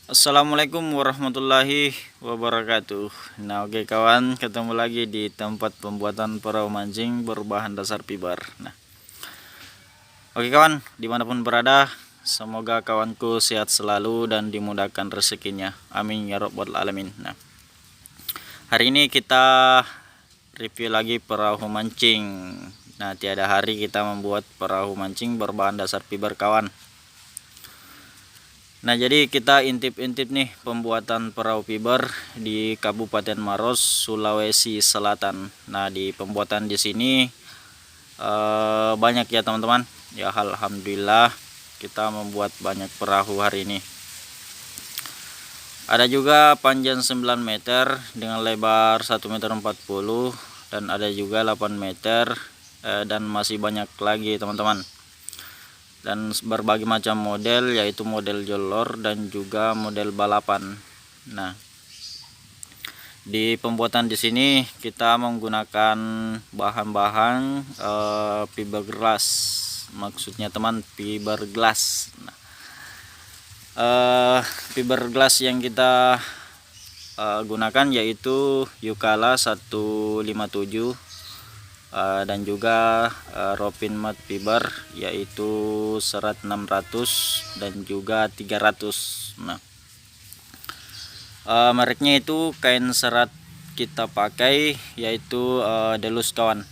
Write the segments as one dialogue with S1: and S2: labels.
S1: Assalamualaikum warahmatullahi wabarakatuh. Nah, oke kawan, ketemu lagi di tempat pembuatan perahu mancing berbahan dasar fiber. Nah, oke kawan, dimanapun berada, semoga kawanku sehat selalu dan dimudahkan rezekinya. Amin ya robbal alamin. Nah, hari ini kita review lagi perahu mancing. Nah, tiada hari kita membuat perahu mancing berbahan dasar fiber kawan. Nah, jadi kita intip-intip nih pembuatan perahu fiber di Kabupaten Maros, Sulawesi Selatan. Nah, di pembuatan di sini banyak ya teman-teman. Ya, alhamdulillah kita membuat banyak perahu hari ini. Ada juga panjang 9 meter dengan lebar 1,40 meter dan ada juga 8 meter dan masih banyak lagi teman-teman. Dan berbagai macam model, yaitu model jolor dan juga model balapan. Nah, di pembuatan di sini kita menggunakan bahan-bahan fiberglass, maksudnya teman, fiberglass. Nah, fiberglass yang kita gunakan yaitu Yukala 157 dan juga Ropin Mat Fiber yaitu serat 600 dan juga 300. Nah, mereknya itu kain serat kita pakai yaitu Delus kawan.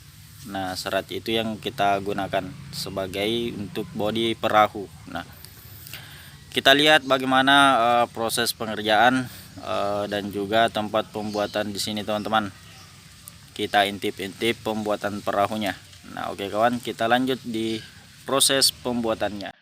S1: Nah, serat itu yang kita gunakan sebagai untuk bodi perahu. Nah, kita lihat bagaimana proses pengerjaan dan juga tempat pembuatan di sini teman-teman. Kita intip-intip pembuatan perahunya. Nah, oke kawan, kita lanjut di proses pembuatannya.